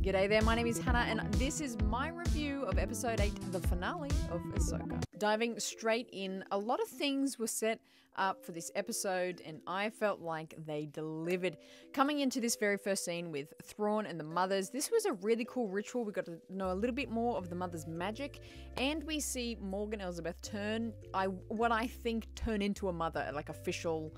G'day there, my name is Hannah and this is my review of episode 8, the finale of Ahsoka. Diving straight in, a lot of things were set up for this episode and I felt like they delivered. Coming into this very first scene with Thrawn and the mothers, this was a really cool ritual. We got to know a little bit more of the mother's magic and we see Morgan Elsbeth turn into a mother, like official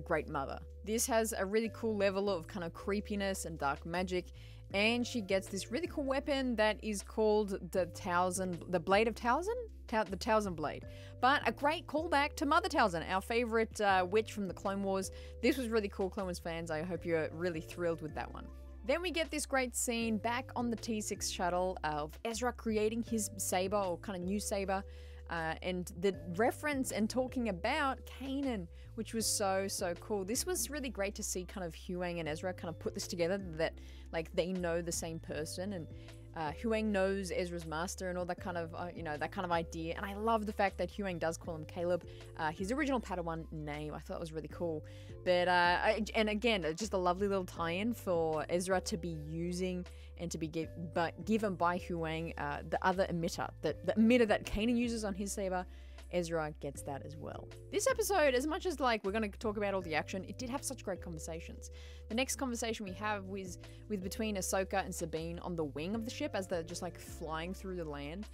great mother. This has a really cool level of kind of creepiness and dark magic, and she gets this really cool weapon that is called the Blade of Talzin? The Talzin Blade. But a great callback to Mother Talzin, our favorite witch from the Clone Wars. This was really cool, Clone Wars fans. I hope you're really thrilled with that one. Then we get this great scene back on the T6 shuttle of Ezra creating his saber, or kind of new saber, and the reference and talking about Kanan, which was so cool. This was really great to see kind of Huyang and Ezra kind of put this together, that like they know the same person, and Huyang knows Ezra's master and all that kind of, that kind of idea. And I love the fact that Huyang does call him Caleb, his original Padawan name. I thought it was really cool. But, and again, just a lovely little tie-in for Ezra to be using and to be given by Huyang, the other emitter, the emitter that Kanan uses on his saber. Ezra gets that as well. This episode, as much as like we're going to talk about all the action, it did have such great conversations. The next conversation we have was between Ahsoka and Sabine on the wing of the ship as they're just like flying through the land.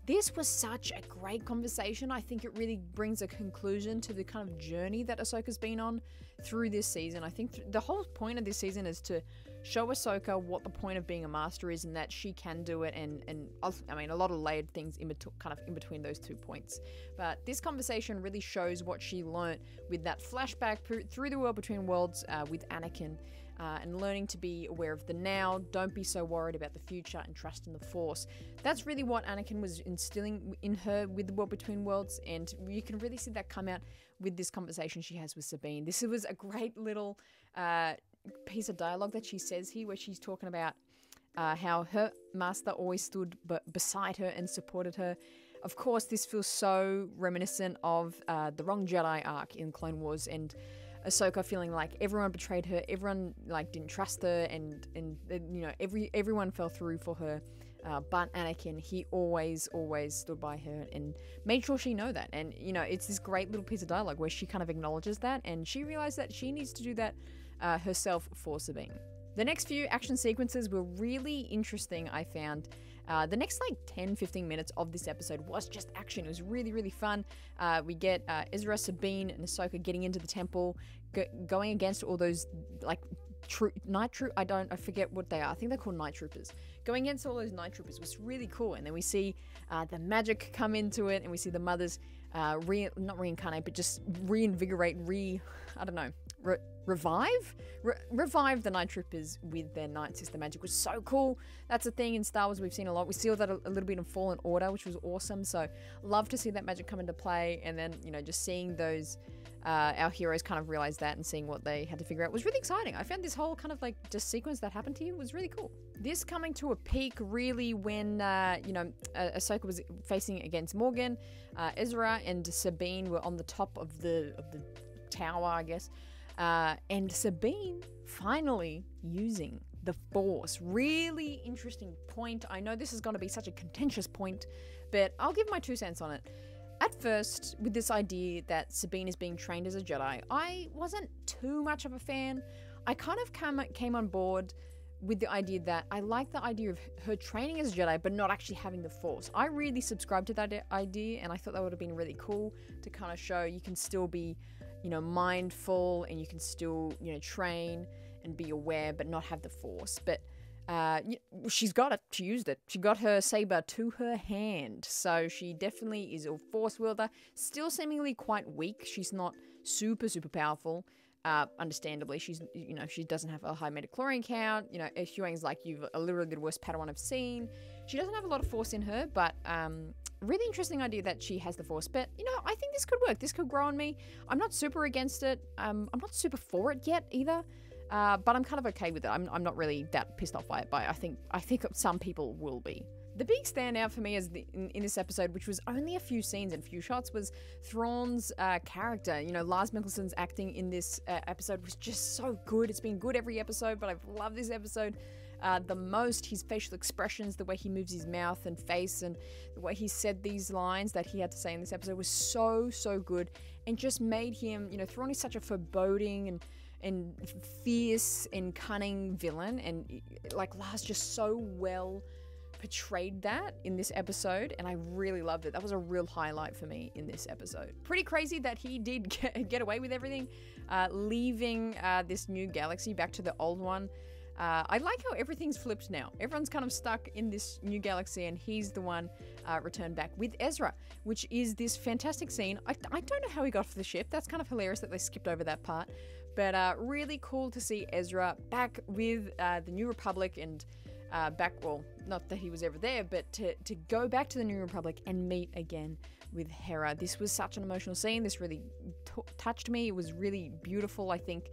This was such a great conversation. I think it really brings a conclusion to the kind of journey that Ahsoka's been on through this season. I think the whole point of this season is to show Ahsoka what the point of being a master is and that she can do it, and I mean, a lot of layered things in between those 2 points. But this conversation really shows what she learnt with that flashback through the world between worlds with Anakin, and learning to be aware of the now, don't be so worried about the future, and trust in the Force. That's really what Anakin was instilling in her with the world between worlds, and you can really see that come out with this conversation she has with Sabine. This was a great little piece of dialogue that she says here, where she's talking about how her master always stood beside her and supported her. Of course, this feels so reminiscent of the Wrong Jedi arc in Clone Wars, and Ahsoka feeling like everyone betrayed her, everyone like didn't trust her, and everyone fell through for her. But Anakin, he always stood by her and made sure she know that. And it's this great little piece of dialogue where she kind of acknowledges that, and she realized that she needs to do that herself for Sabine. The next few action sequences were really interesting, I found. The next like 10-15 minutes of this episode was just action. It was really fun. We get Ezra, Sabine, and Ahsoka getting into the temple, going against all those like night troop. I forget what they are. I think they're called night troopers. Going against all those night troopers was really cool. And then we see the magic come into it, and we see the mothers not reincarnate, but just reinvigorate, revive the night troopers with their night sister magic. Was so cool. That's a thing in Star Wars we've seen a lot. We saw that a little bit in Fallen Order, which was awesome. So love to see that magic come into play, and then just seeing those our heroes kind of realize that and seeing what they had to figure out was really exciting. I found this whole kind of like just sequence that happened to you was really cool. This coming to a peak really when Ahsoka was facing against Morgan, Ezra and Sabine were on the top of the tower, I guess. And Sabine finally using the Force. Really interesting point. I know this is going to be such a contentious point, but I'll give my 2 cents on it. At first, with this idea that Sabine is being trained as a Jedi, I wasn't too much of a fan. I kind of came on board with the idea that I like the idea of her training as a Jedi, but not actually having the Force. I really subscribed to that idea, and I thought that would have been really cool to kind of show you can still be mindful, and you can still, train and be aware, but not have the Force. But she's got it. She used it. She got her saber to her hand. So she definitely is a Force wielder. Still seemingly quite weak. She's not super powerful. Understandably, she doesn't have a high midichlorian count. Huyang's like, you've literally the worst Padawan I've seen. She doesn't have a lot of Force in her, but really interesting idea that she has the Force. But I think this could work. This could grow on me. I'm not super against it. I'm not super for it yet either. But I'm kind of okay with it. I'm not really that pissed off by it, but I think some people will be. The big standout for me in this episode, which was only a few scenes and few shots, was Thrawn's character. Lars Mikkelsen's acting in this episode was just so good. It's been good every episode, but I've loved this episode the most. His facial expressions, the way he moves his mouth and face, and the way he said these lines that he had to say in this episode was so, so good, and just made him, you know, Thrawn is such a foreboding and fierce and cunning villain, and like Lars just so well portrayed that in this episode, and I really loved it. That was a real highlight for me in this episode. Pretty crazy that he did get away with everything, leaving this new galaxy back to the old one. I like how everything's flipped now. Everyone's kind of stuck in this new galaxy, and he's the one returned back with Ezra, which is this fantastic scene. I don't know how he got off the ship. That's kind of hilarious that they skipped over that part, but really cool to see Ezra back with the New Republic, and back, well, not that he was ever there, but to go back to the New Republic and meet again with Hera. This was such an emotional scene. This really touched me. It was really beautiful, I think.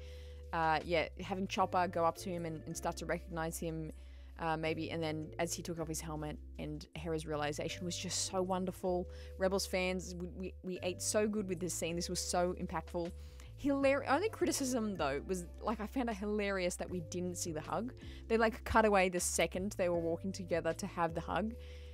Yeah, having Chopper go up to him and start to recognize him, maybe, and then as he took off his helmet, and Hera's realization was just so wonderful. Rebels fans, we ate so good with this scene. This was so impactful. Hilarious. Only criticism though was, like, I found it hilarious that we didn't see the hug. They like cut away the second they were walking together to have the hug.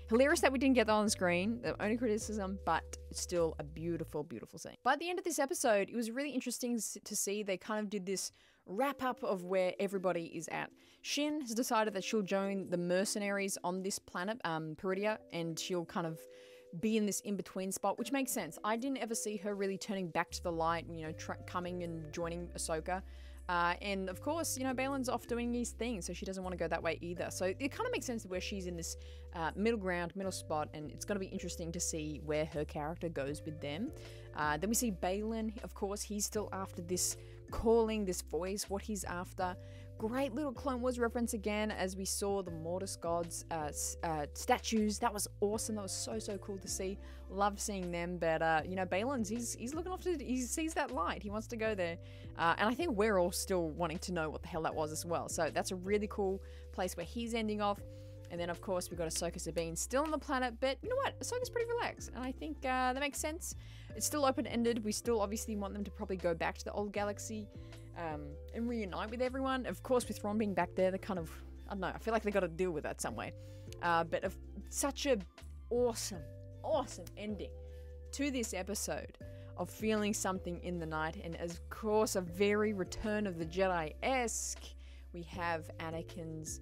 Hilarious that we didn't get that on the screen. The only criticism, but still a beautiful, beautiful scene. By the end of this episode, it was really interesting to see they kind of did this wrap up of where everybody is at. Shin has decided that she'll join the mercenaries on this planet, Peridia, and she'll kind of be in this in-between spot, which makes sense. I didn't ever see her really turning back to the light, you know, coming and joining Ahsoka. And of course, you know, Balin's off doing his thing, so she doesn't want to go that way either. So it kind of makes sense where she's in this middle ground, middle spot, and it's going to be interesting to see where her character goes with them. Then we see Balin, of course, he's still after this calling, this voice, what he's after. Great little Clone Wars reference again, as we saw the Mortis gods statues. That was awesome. That was so, so cool to see. Love seeing them. But you know, Balin's he's looking after. He sees that light. He wants to go there. And I think we're all still wanting to know what the hell that was as well. So that's a really cool place where he's ending off. And then, of course, we've got Ahsoka Sabine still on the planet, but you know what? Ahsoka's pretty relaxed, and I think that makes sense. It's still open-ended. We still obviously want them to probably go back to the old galaxy and reunite with everyone. Of course, with Thrawn being back there, they kind of, I don't know, I feel like they got to deal with that some way. But such a awesome, awesome ending to this episode of feeling something in the night, and of course, a very Return of the Jedi-esque. We have Anakin's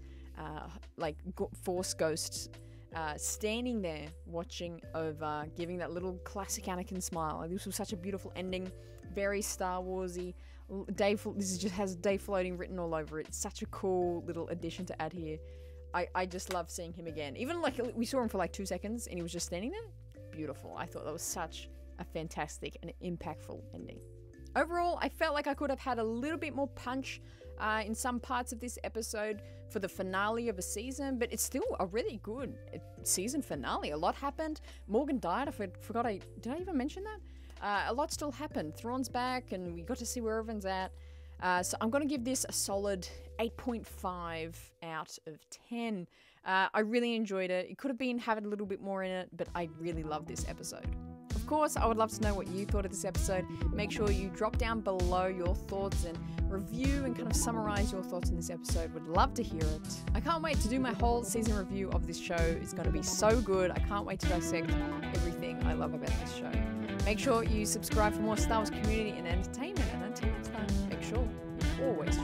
Force Ghost standing there watching over, giving that little classic Anakin smile. This was such a beautiful ending, very Star Warsy. This just has Dave floating written all over it. It's such a cool little addition to add here. I just love seeing him again. Even like we saw him for like 2 seconds and he was just standing there. Beautiful. I thought that was such a fantastic and impactful ending. Overall, I felt like I could have had a little bit more punch in some parts of this episode for the finale of a season, but it's still a really good season finale. A lot happened. Morgan died. I forgot. Did I even mention that? A lot still happened. Thrawn's back, and we got to see where everyone's at. So I'm going to give this a solid 8.5 out of 10. I really enjoyed it. It could have had a little bit more in it, but I really loved this episode. Of course, I would love to know what you thought of this episode. Make sure you drop down below your thoughts and review and kind of summarize your thoughts in this episode. Would love to hear it. I can't wait to do my whole season review of this show. It's going to be so good. I can't wait to dissect everything I love about this show. Make sure you subscribe for more Star Wars community and entertainment. And until next time, make sure you always